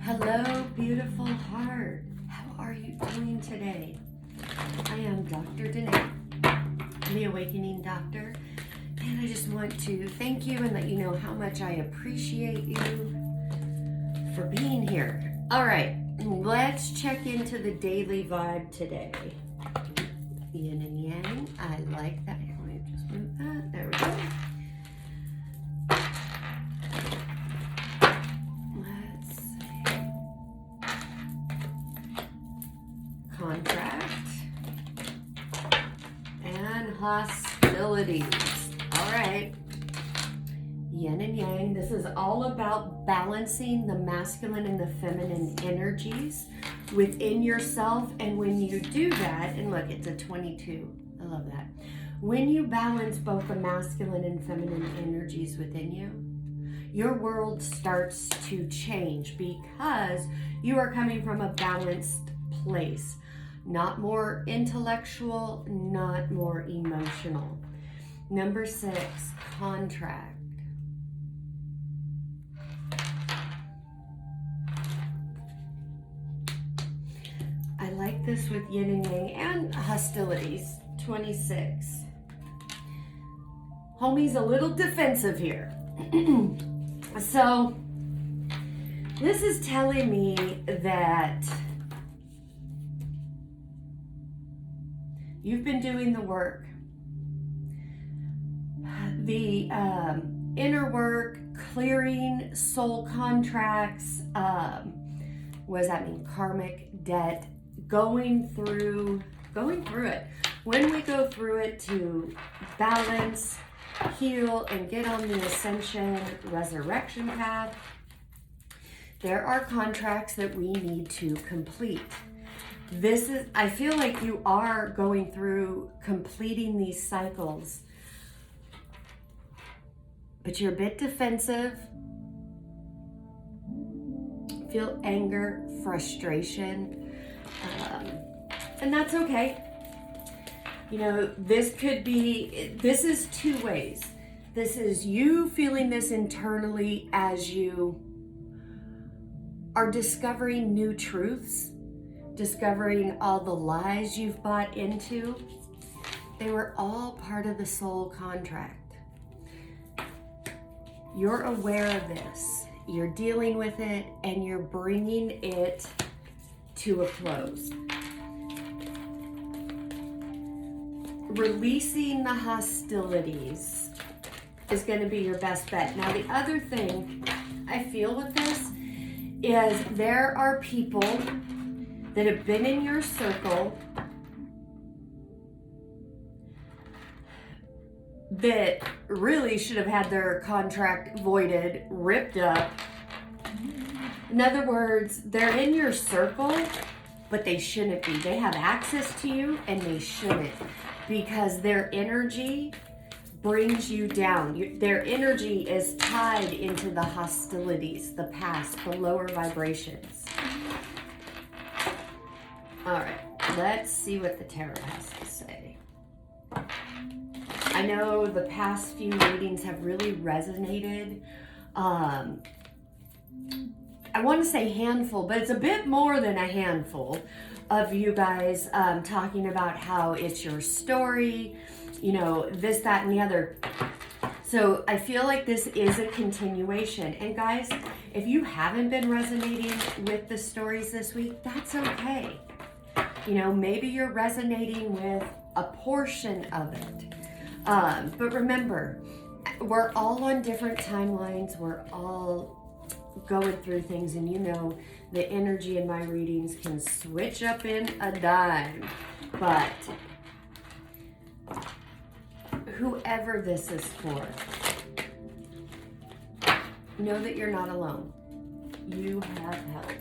Hello, beautiful heart. How are you doing today? I am Dr. Denae, the Awakening Doctor, and I just want to thank you and let you know how much I appreciate you for being here. All right, let's check into the daily vibe today. Yin and yang. I like that. Let me just move that. There we go. Contract and hostilities. All right, yin and yang. This is all about balancing the masculine and the feminine energies within yourself. And when you do that, and look, it's a 22. I love that. When you balance both the masculine and feminine energies within you, your world starts to change because you are coming from a balanced place. Not more intellectual, not more emotional. Number 6, contract. I like this with yin and yang and hostilities. 26. Homie's a little defensive here. So this is telling me that you've been doing the work, the inner work, clearing soul contracts, what does that mean? Karmic debt, going through it. When we go through it to balance, heal, and get on the ascension, resurrection path, there are contracts that we need to complete. I feel like you are going through completing these cycles, but you're a bit defensive. Feel anger, frustration, and that's okay. You know, this is two ways. This is you feeling this internally as you are discovering new truths, discovering all the lies you've bought into. They were all part of the soul contract. You're aware of this. You're dealing with it and you're bringing it to a close. Releasing the hostilities is going to be your best bet. Now, the other thing I feel with this is there are people that have been in your circle that really should have had their contract voided, ripped up. In other words, they're in your circle, but they shouldn't be. They have access to you and they shouldn't, because their energy brings you down. Their energy is tied into the hostilities, the past, the lower vibrations. All right, let's see what the tarot has to say. I know the past few readings have really resonated. I want to say handful, but it's a bit more than a handful of you guys talking about how it's your story, you know, this, that, and the other. So I feel like this is a continuation. And guys, if you haven't been resonating with the stories this week, that's okay. You know, maybe you're resonating with a portion of it. But remember, we're all on different timelines. We're all going through things. And you know, the energy in my readings can switch up in a dime. But whoever this is for, know that you're not alone. You have help.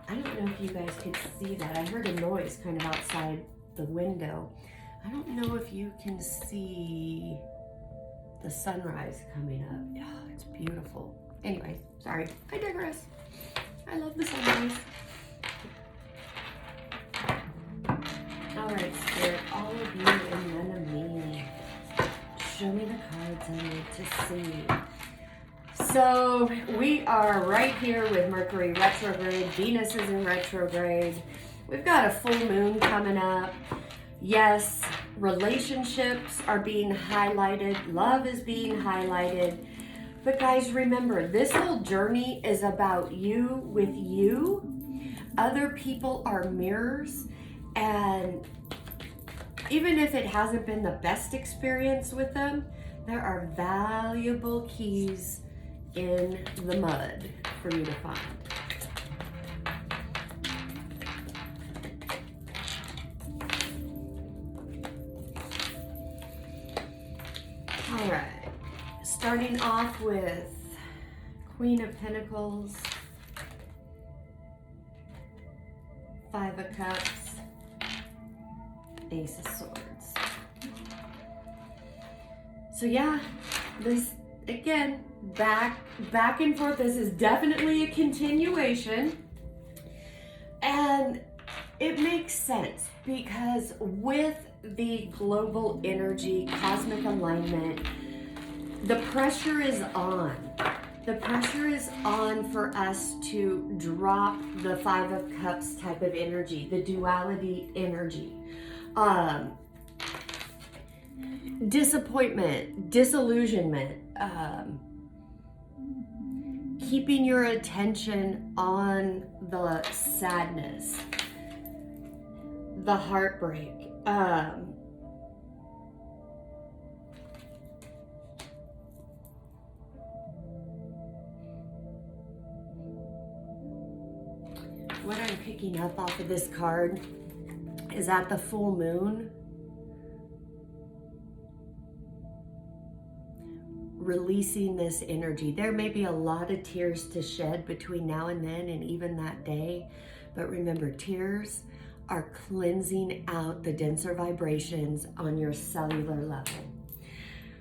I don't know if you guys could see that. I heard a noise kind of outside the window. I don't know if you can see the sunrise coming up. Yeah, it's beautiful. Anyway, sorry, I digress. I love the sunrise. All right, Spirit, all of you and none of me. Show me the cards I need to see. So we are right here with Mercury retrograde. Venus is in retrograde. We've got a full moon coming up. Yes, relationships are being highlighted. Love is being highlighted. But guys, remember, this whole journey is about you with you. Other people are mirrors. And even if it hasn't been the best experience with them, there are valuable keys in the mud for you to find. All right, starting off with Queen of Pentacles, Five of Cups, Ace of Swords. So yeah, this again, back and forth. This is definitely a continuation, and it makes sense because with the global energy, cosmic alignment, the pressure is on. The pressure is on for us to drop the Five of Cups type of energy, the duality energy. Disappointment, disillusionment, keeping your attention on the sadness, the heartbreak. What I'm picking up off of this card is at the full moon, releasing this energy. There may be a lot of tears to shed between now and then and even that day, but remember, tears are cleansing out the denser vibrations on your cellular level.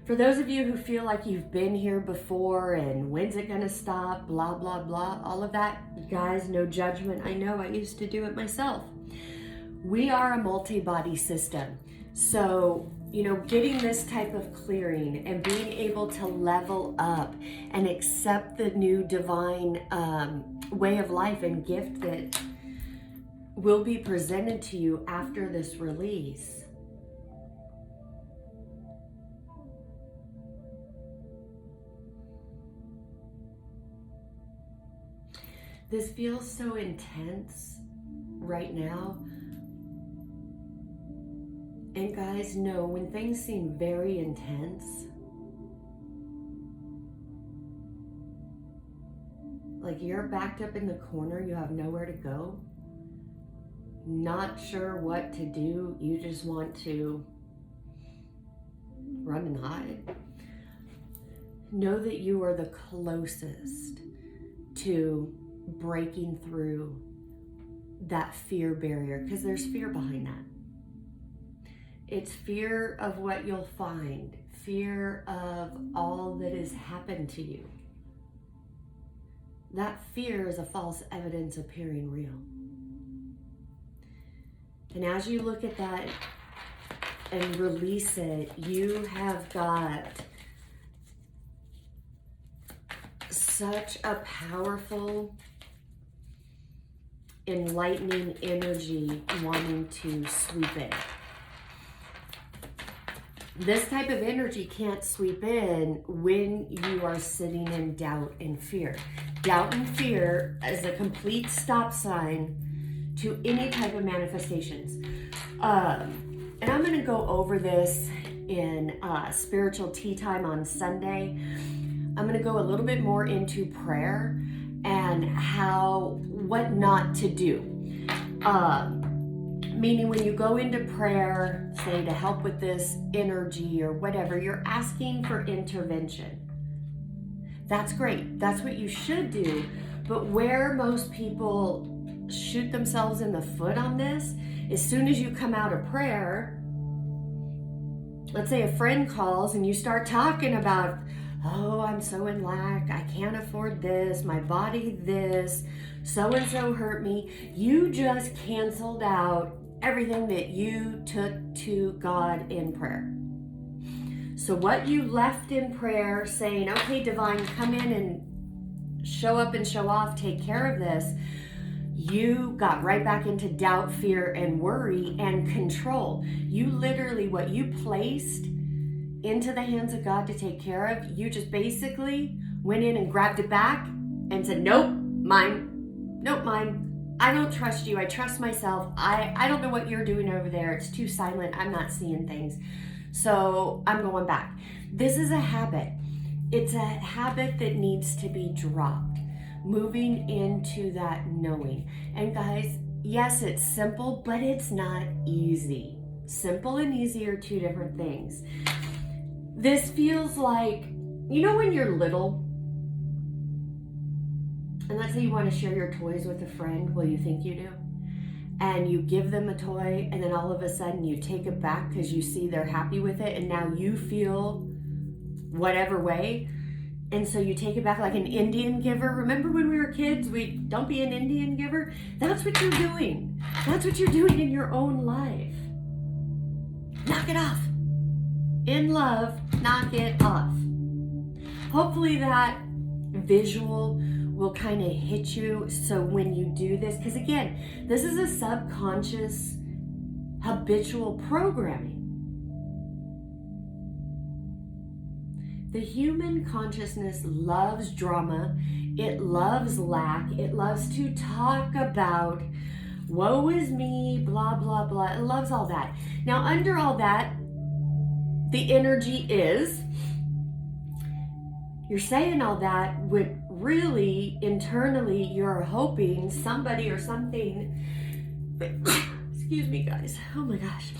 For those of you who feel like you've been here before and when's it gonna stop, blah, blah, blah, all of that, guys, no judgment. I know I used to do it myself. We are a multi-body system. So, you know, getting this type of clearing and being able to level up and accept the new divine way of life and gift that will be presented to you after this release. This feels so intense right now. And guys, know when things seem very intense, like you're backed up in the corner, you have nowhere to go, not sure what to do, you just want to run and hide. Know that you are the closest to breaking through that fear barrier, because there's fear behind that. It's fear of what you'll find, fear of all that has happened to you. That fear is a false evidence appearing real. And as you look at that and release it, you have got such a powerful, enlightening energy wanting to sweep in. This type of energy can't sweep in when you are sitting in doubt and fear. Doubt and fear is a complete stop sign to any type of manifestations. And I'm going to go over this in spiritual tea time on Sunday. I'm going to go a little bit more into prayer and what not to do. Meaning when you go into prayer, say to help with this energy or whatever, you're asking for intervention. That's great. That's what you should do. But where most people shoot themselves in the foot on this, as soon as you come out of prayer, let's say a friend calls and you start talking about, oh, I'm so in lack, I can't afford this, my body this, so-and-so hurt me. You just canceled out everything that you took to God in prayer. So what you left in prayer saying, okay, divine, come in and show up and show off, take care of this, you got right back into doubt, fear, and worry and control. You literally, what you placed into the hands of God to take care of, you just basically went in and grabbed it back and said, nope, mine. Nope, mine. I don't trust you. I trust myself. I don't know what you're doing over there. It's too silent. I'm not seeing things. So I'm going back. This is a habit. It's a habit that needs to be dropped. Moving into that knowing. And guys, yes, it's simple, but it's not easy. Simple and easy are two different things. This feels like, you know when you're little, and let's say you want to share your toys with a friend, well, you think you do, and you give them a toy, and then all of a sudden you take it back because you see they're happy with it, and now you feel whatever way, and so you take it back like an Indian giver. Remember when we were kids, we don't be an Indian giver? That's what you're doing. That's what you're doing in your own life. Knock it off. In love, knock it off. Hopefully that visual will kind of hit you, so when you do this, because again, this is a subconscious habitual programming. The human consciousness loves drama, it loves lack, it loves to talk about woe is me, blah, blah, blah. It loves all that. Now, under all that, the energy is, you're saying all that with really internally you're hoping somebody or something, excuse me guys, oh my gosh,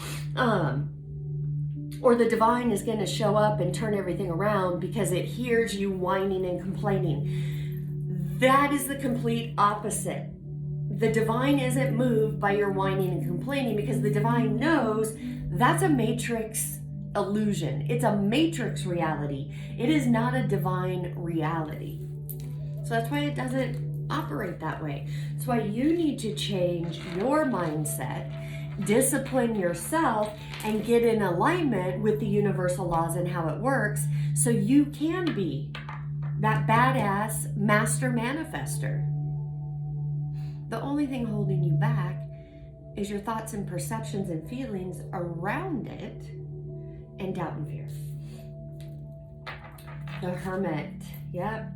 or the divine is going to show up and turn everything around because it hears you whining and complaining. That is the complete opposite. The divine isn't moved by your whining and complaining because the divine knows that's a matrix illusion. It's a matrix reality. It is not a divine reality. So that's why it doesn't operate that way. That's why you need to change your mindset, discipline yourself, and get in alignment with the universal laws and how it works so you can be that badass master manifester. The only thing holding you back is your thoughts and perceptions and feelings around it, and doubt and fear. The Hermit, yep.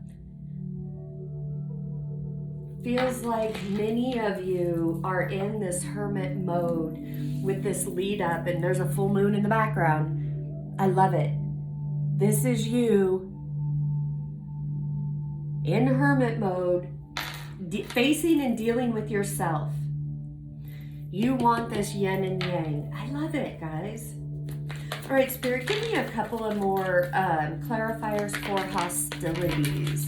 Feels like many of you are in this hermit mode with this lead up, and there's a full moon in the background. I love it. This is you in hermit mode, facing and dealing with yourself. You want this yin and yang. I love it, guys. All right, Spirit, give me a couple of more clarifiers for hostilities.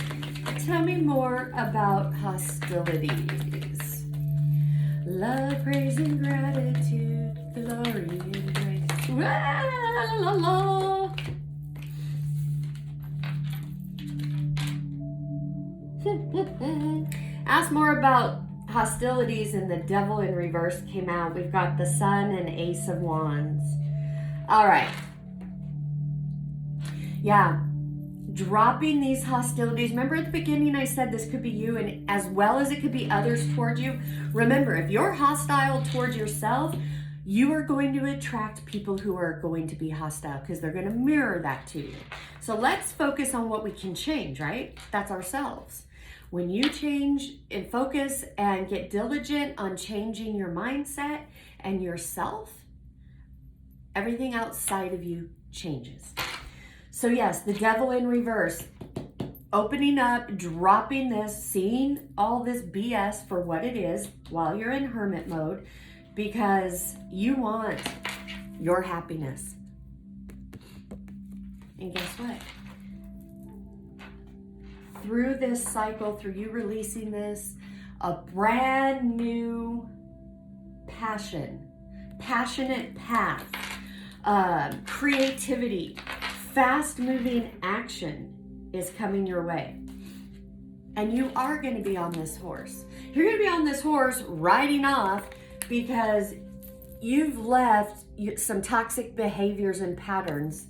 Tell me more about hostilities. Love, praise, and gratitude, glory, and grace. La, la, la. Ask more about hostilities, and the Devil in Reverse came out. We've got the Sun and Ace of Wands. All right. Yeah. Dropping these hostilities. Remember at the beginning I said this could be you, and as well as it could be others toward you. Remember, if you're hostile towards yourself, you are going to attract people who are going to be hostile because they're going to mirror that to you. So let's focus on what we can change, right? That's ourselves. When you change and focus and get diligent on changing your mindset and yourself, everything outside of you changes. So yes, the Devil in Reverse, opening up, dropping this, seeing all this BS for what it is while you're in hermit mode, because you want your happiness. And guess what? Through this cycle, through you releasing this, a brand new passionate path, creativity, fast-moving action is coming your way. And you are going to be on this horse. You're going to be on this horse riding off because you've left some toxic behaviors and patterns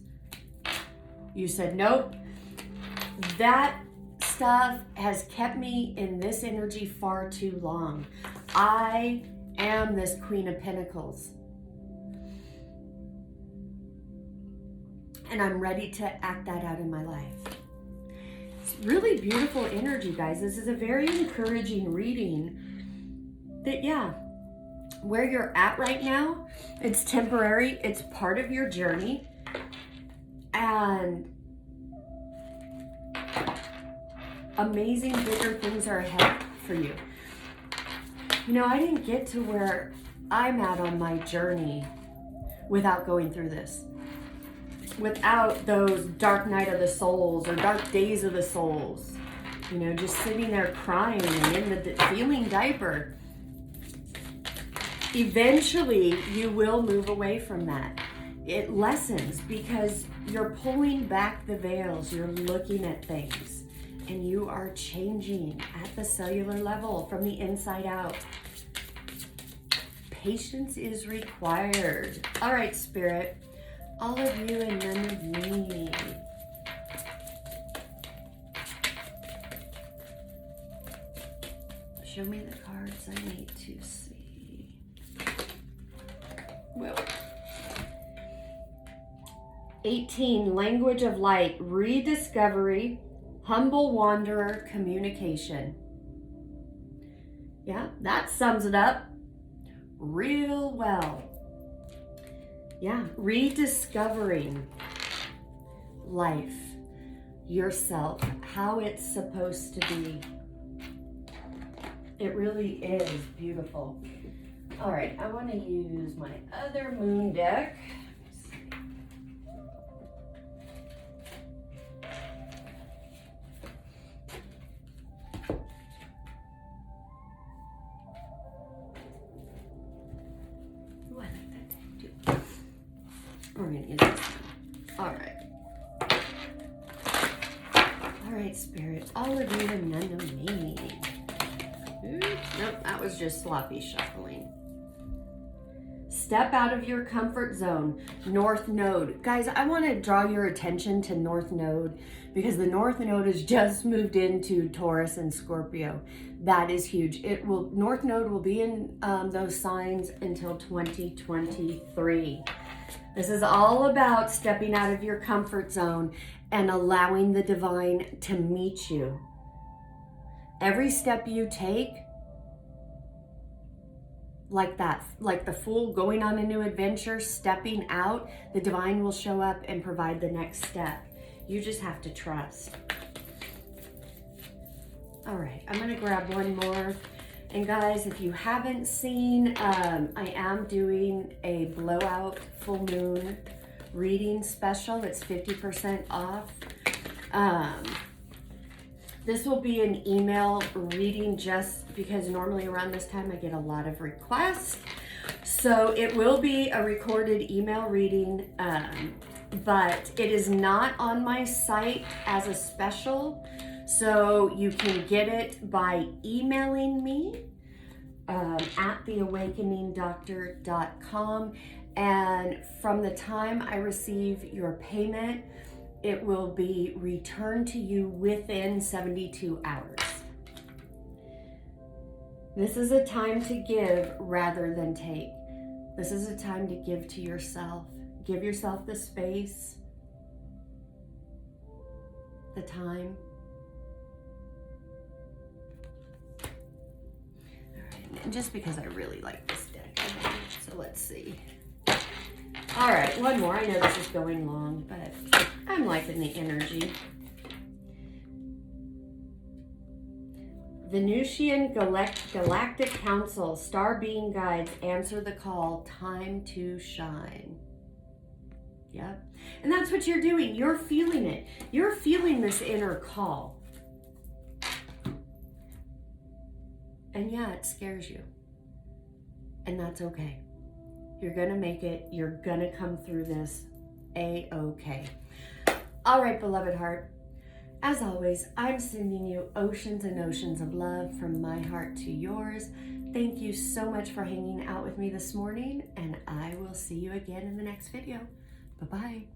You said, nope, that stuff has kept me in this energy far too long. I am this Queen of Pentacles. And I'm ready to act that out in my life. It's really beautiful energy, guys. This is a very encouraging reading that, yeah, where you're at right now, it's temporary. It's part of your journey. And amazing, bigger things are ahead for you. You know, I didn't get to where I'm at on my journey without going through this. Without those dark night of the souls or dark days of the souls. You know, just sitting there crying and in the feeling diaper. Eventually, you will move away from that. It lessens because you're pulling back the veils. You're looking at things. And you are changing at the cellular level from the inside out. Patience is required. All right, Spirit. All of you and none of me. Show me the cards I need to see. Well, 18, language of light, rediscovery, humble wanderer, communication. Yeah, that sums it up real well. Yeah, rediscovering life, yourself, how it's supposed to be. It really is beautiful. All right, I want to use my other moon deck. We're going to use this one. All right. All right, Spirit. All of you and none of me. Oops. Nope, that was just sloppy shuffling. Step out of your comfort zone. North Node. Guys, I want to draw your attention to North Node because the North Node has just moved into Taurus and Scorpio. That is huge. North Node will be in those signs until 2023. This is all about stepping out of your comfort zone and allowing the divine to meet you. Every step you take, like that, like the fool going on a new adventure, stepping out, the divine will show up and provide the next step. You just have to trust. All right, I'm gonna grab one more. And guys, if you haven't seen, I am doing a blowout full moon reading special. It's 50% off. This will be an email reading just because normally around this time I get a lot of requests. So it will be a recorded email reading, but it is not on my site as a special. So you can get it by emailing me at theawakeningdoctor.com. And from the time I receive your payment, it will be returned to you within 72 hours. This is a time to give rather than take. This is a time to give to yourself. Give yourself the space, the time. And just because I really like this deck. So let's see. All right, one more. I know this is going long, but I'm liking the energy. Venusian Galactic Council, Star Being Guides, answer the call, time to shine. Yep. And that's what you're doing. You're feeling it. You're feeling this inner call. And yeah, it scares you. And that's okay. You're gonna make it. You're gonna come through this A-okay. All right, beloved heart. As always, I'm sending you oceans and oceans of love from my heart to yours. Thank you so much for hanging out with me this morning, and I will see you again in the next video. Bye-bye.